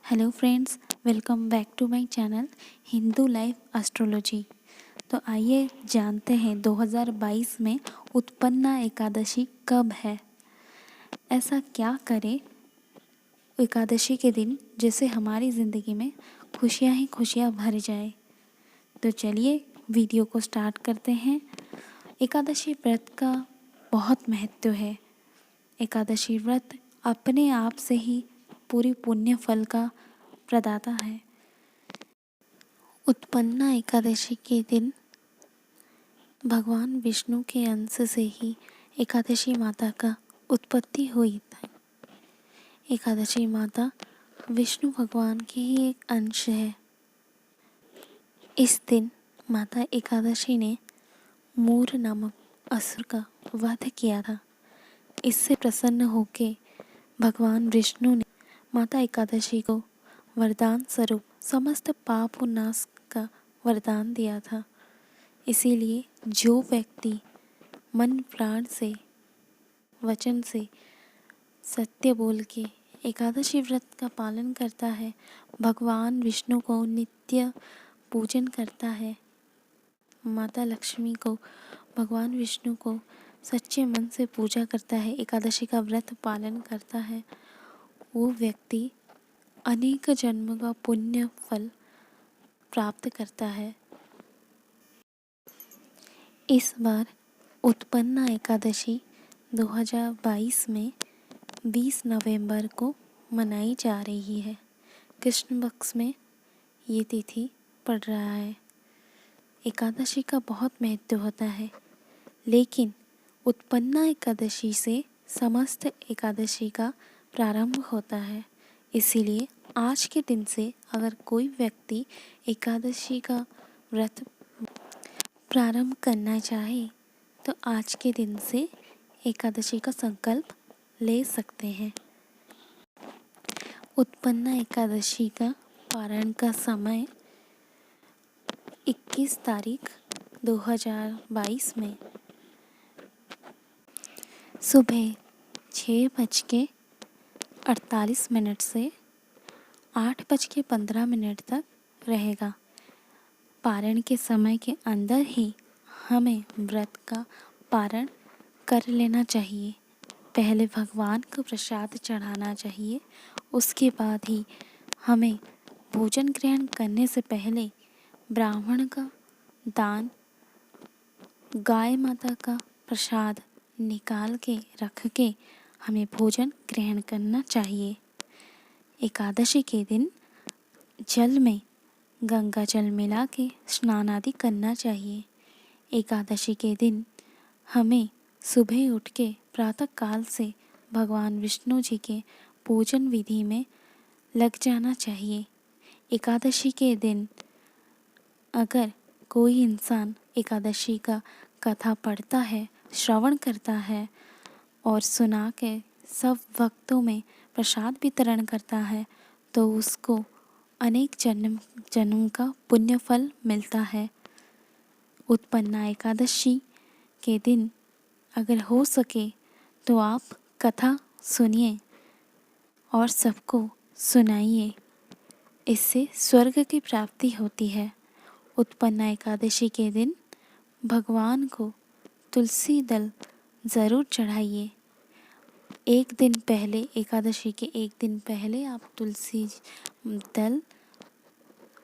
Hello friends, welcome back to my channel Hindu life astrology. तो आइए जानते हैं 2022 में उत्पन्ना एकादशी कब है। ऐसा क्या करें एकादशी के दिन जिससे हमारी ज़िंदगी में खुशियाँ ही खुशियाँ भर जाए। तो चलिए वीडियो को स्टार्ट करते हैं। एकादशी व्रत का बहुत महत्व है। एकादशी व्रत अपने आप से ही पूरी पुण्य फल का प्रदाता है। उत्पन्ना एकादशी के दिन भगवान विष्णु के अंश से ही एकादशी माता का उत्पत्ति हुई थी। एकादशी माता विष्णु भगवान की ही एक अंश है। इस दिन माता एकादशी ने मूर नामक असुर का वध किया था। इससे प्रसन्न होकर भगवान विष्णु ने माता एकादशी को वरदान स्वरूप समस्त पाप और नाश का वरदान दिया था। इसीलिए जो व्यक्ति मन प्राण से वचन से सत्य बोल के एकादशी व्रत का पालन करता है, भगवान विष्णु को नित्य पूजन करता है, माता लक्ष्मी को, भगवान विष्णु को सच्चे मन से पूजा करता है, एकादशी का व्रत पालन करता है, वो व्यक्ति अनेक जन्म का पुण्य फल प्राप्त करता है। इस बार उत्पन्ना एकादशी 2022 में 20 नवंबर को मनाई जा रही है। कृष्ण पक्ष में ये तिथि पड़ रहा है। एकादशी का बहुत महत्व होता है, लेकिन उत्पन्ना एकादशी से समस्त एकादशी का प्रारंभ होता है। इसीलिए आज के दिन से अगर कोई व्यक्ति एकादशी का व्रत प्रारंभ करना चाहे तो आज के दिन से एकादशी का संकल्प ले सकते हैं। उत्पन्ना एकादशी का पारण का समय 21 तारीख 2022 में सुबह 6:48 से 8:15 तक रहेगा। पारण के समय के अंदर ही हमें व्रत का पारण कर लेना चाहिए। पहले भगवान को प्रसाद चढ़ाना चाहिए, उसके बाद ही हमें भोजन ग्रहण करने से पहले ब्राह्मण का दान, गाय माता का प्रसाद निकाल के रख के हमें भोजन ग्रहण करना चाहिए। एकादशी के दिन जल में गंगा जल मिला के स्नान आदि करना चाहिए। एकादशी के दिन हमें सुबह उठ के प्रातः काल से भगवान विष्णु जी के पूजन विधि में लग जाना चाहिए। एकादशी के दिन अगर कोई इंसान एकादशी का कथा पढ़ता है, श्रवण करता है और सुना के सब भक्तों में प्रसाद वितरण करता है तो उसको अनेक जन्म का पुण्य फल मिलता है। उत्पन्ना एकादशी के दिन अगर हो सके तो आप कथा सुनिए और सबको सुनाइए, इससे स्वर्ग की प्राप्ति होती है। उत्पन्ना एकादशी के दिन भगवान को तुलसी दल ज़रूर चढ़ाइए। एक दिन पहले, एकादशी के एक दिन पहले आप तुलसी दल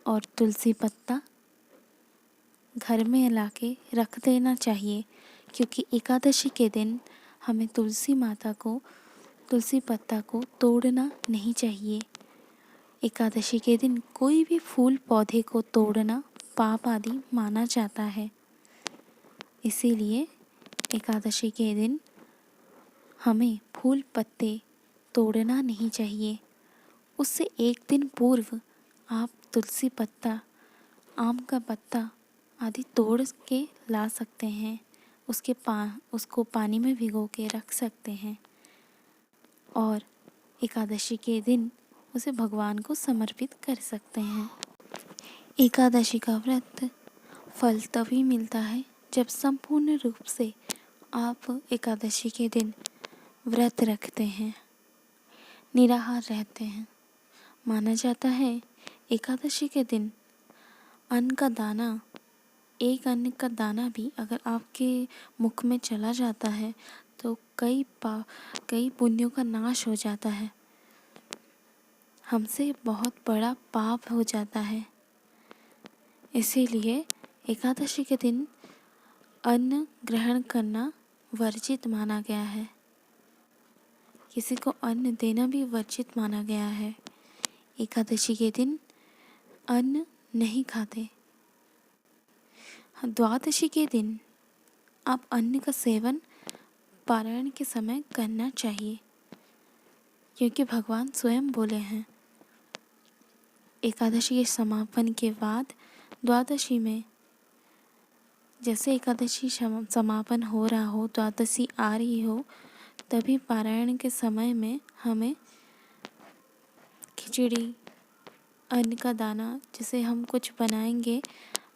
और तुलसी पत्ता घर में लाके रख देना चाहिए, क्योंकि एकादशी के दिन हमें तुलसी माता को, तुलसी पत्ता को तोड़ना नहीं चाहिए। एकादशी के दिन कोई भी फूल पौधे को तोड़ना पाप आदि माना जाता है। इसीलिए एकादशी के दिन हमें फूल पत्ते तोड़ना नहीं चाहिए। उससे एक दिन पूर्व आप तुलसी पत्ता, आम का पत्ता आदि तोड़ के ला सकते हैं। उसको पानी में भिगो के रख सकते हैं और एकादशी के दिन उसे भगवान को समर्पित कर सकते हैं। एकादशी का व्रत फल तभी मिलता है जब संपूर्ण रूप से आप एकादशी के दिन व्रत रखते हैं, निराहार रहते हैं, माना जाता है एकादशी के दिन अन्न का दाना, एक अन्न का दाना भी अगर आपके मुख में चला जाता है तो कई पुण्यों का नाश हो जाता है, हमसे बहुत बड़ा पाप हो जाता है। इसीलिए एकादशी के दिन अन्न ग्रहण करना वर्जित माना गया है। किसी को अन्न देना भी वर्जित माना गया है। एकादशी के दिन अन्न नहीं खाते। द्वादशी के दिन आप अन्न का सेवन पारायण के समय करना चाहिए, क्योंकि भगवान स्वयं बोले हैं एकादशी के समापन के बाद द्वादशी में, जैसे एकादशी समापन हो रहा हो, द्वादशी आ रही हो, तभी पारायण के समय में हमें खिचड़ी, अन्न का दाना, जिसे हम कुछ बनाएंगे,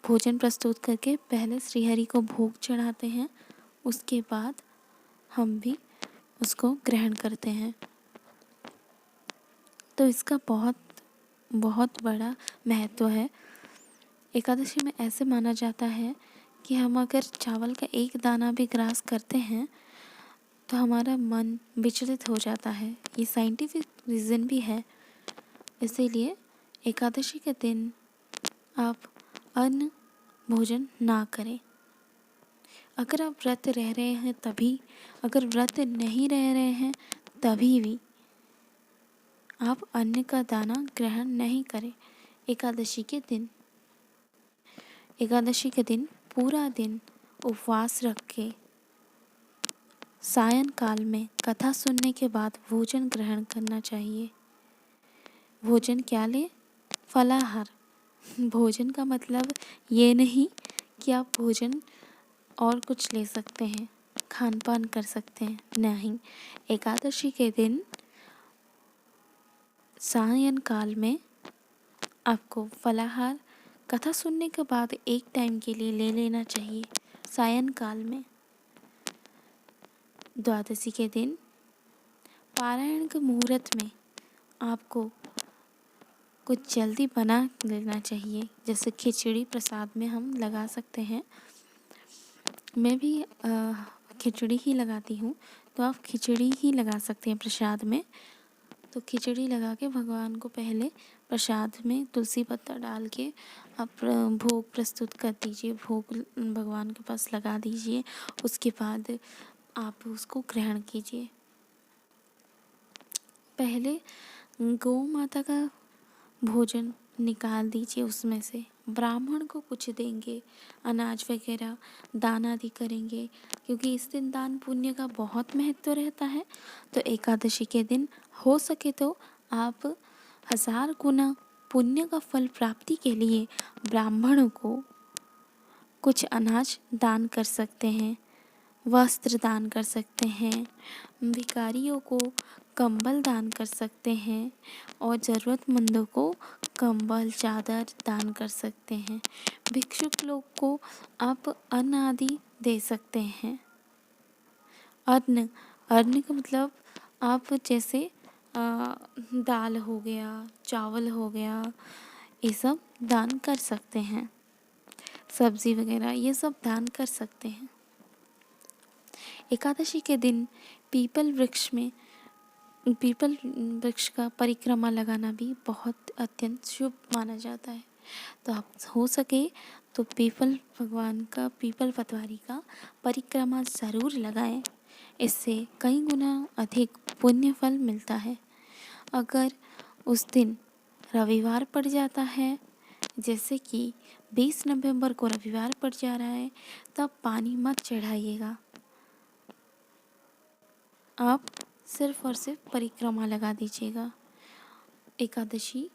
भोजन प्रस्तुत करके पहले श्रीहरि को भोग चढ़ाते हैं, उसके बाद हम भी उसको ग्रहण करते हैं। तो इसका बहुत बहुत बड़ा महत्व है। एकादशी में ऐसे माना जाता है कि हम अगर चावल का एक दाना भी ग्रास करते हैं तो हमारा मन विचलित हो जाता है। ये साइंटिफिक रीज़न भी है। इसीलिए एकादशी के दिन आप अन्न भोजन ना करें। अगर आप व्रत रह रहे हैं तभी, अगर व्रत नहीं रह रहे हैं तभी भी आप अन्न का दाना ग्रहण नहीं करें। एकादशी के दिन पूरा दिन उपवास रख के सायंकाल में कथा सुनने के बाद भोजन ग्रहण करना चाहिए। भोजन क्या ले? फलाहार। भोजन का मतलब ये नहीं कि आप भोजन और कुछ ले सकते हैं, खान पान कर सकते हैं, नहीं। एकादशी के दिन सायंकाल में आपको फलाहार कथा सुनने के बाद एक टाइम के लिए ले लेना चाहिए। सायंकाल में द्वादशी के दिन पारायण के मुहूर्त में आपको कुछ जल्दी बना लेना चाहिए, जैसे खिचड़ी प्रसाद में हम लगा सकते हैं। मैं भी खिचड़ी ही लगाती हूँ, तो आप खिचड़ी ही लगा सकते हैं प्रसाद में। तो खिचड़ी लगा के भगवान को पहले प्रसाद में तुलसी पत्ता डाल के आप भोग प्रस्तुत कर दीजिए, भोग भगवान के पास लगा दीजिए। उसके बाद आप उसको ग्रहण कीजिए। पहले गौ माता का भोजन निकाल दीजिए, उसमें से ब्राह्मण को कुछ देंगे, अनाज वगैरह दान आदि करेंगे, क्योंकि इस दिन दान पुण्य का बहुत महत्व रहता है। तो एकादशी के दिन हो सके तो आप 1000 गुना पुण्य का फल प्राप्ति के लिए ब्राह्मणों को कुछ अनाज दान कर सकते हैं, वस्त्र दान कर सकते हैं, भिखारियों को कंबल दान कर सकते हैं और ज़रूरतमंदों को कंबल चादर दान कर सकते हैं। भिक्षुक लोग को आप अन्न आदि दे सकते हैं। अन्न का मतलब आप जैसे दाल हो गया, चावल हो गया, ये सब दान कर सकते हैं। सब्जी वगैरह ये सब दान कर सकते हैं। एकादशी के दिन पीपल वृक्ष का परिक्रमा लगाना भी बहुत अत्यंत शुभ माना जाता है। तो आप हो सके तो पीपल पतवारी का परिक्रमा ज़रूर लगाएं। इससे कई गुना अधिक पुण्य फल मिलता है। अगर उस दिन रविवार पड़ जाता है, जैसे कि 20 नवंबर को रविवार पड़ जा रहा है, तब पानी मत चढ़ाइएगा। आप सिर्फ और सिर्फ परिक्रमा लगा दीजिएगा। एकादशी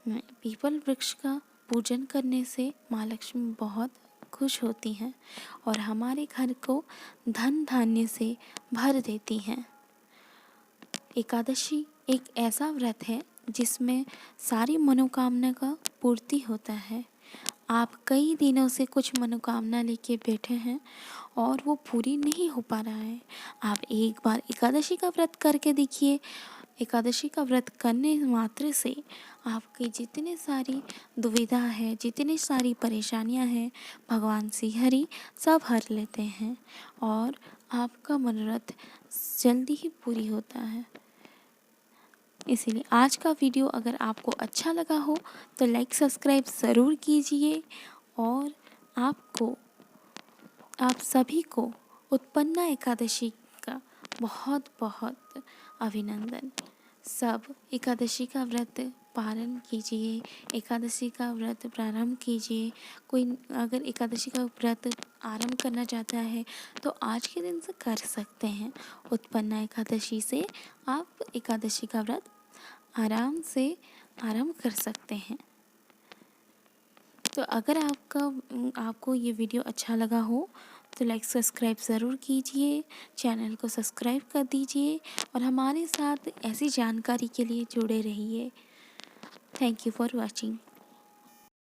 में पीपल वृक्ष का पूजन करने से माँ लक्ष्मी बहुत खुश होती हैं और हमारे घर को धन धान्य से भर देती हैं। एकादशी एक ऐसा व्रत है जिसमें सारी मनोकामना का पूर्ति होता है। आप कई दिनों से कुछ मनोकामना लेके बैठे हैं और वो पूरी नहीं हो पा रहा है, आप एक बार एकादशी का व्रत करके देखिए, एकादशी का व्रत करने मात्र से आपकी जितनी सारी दुविधा है, जितनी सारी परेशानियां हैं, भगवान श्री हरि सब हर लेते हैं और आपका मनोरथ जल्दी ही पूरी होता है। इसीलिए आज का वीडियो अगर आपको अच्छा लगा हो तो लाइक सब्सक्राइब ज़रूर कीजिए और आप सभी को उत्पन्ना एकादशी का बहुत बहुत अभिनंदन। सब एकादशी का व्रत पारण कीजिए, एकादशी का व्रत प्रारंभ कीजिए। कोई अगर एकादशी का व्रत आरंभ करना चाहता है तो आज के दिन से कर सकते हैं। उत्पन्ना एकादशी से आप एकादशी का व्रत आराम से आरंभ कर सकते हैं। तो अगर आपको ये वीडियो अच्छा लगा हो तो लाइक सब्सक्राइब ज़रूर कीजिए, चैनल को सब्सक्राइब कर दीजिए और हमारे साथ ऐसी जानकारी के लिए जुड़े रहिए। Thank you for watching.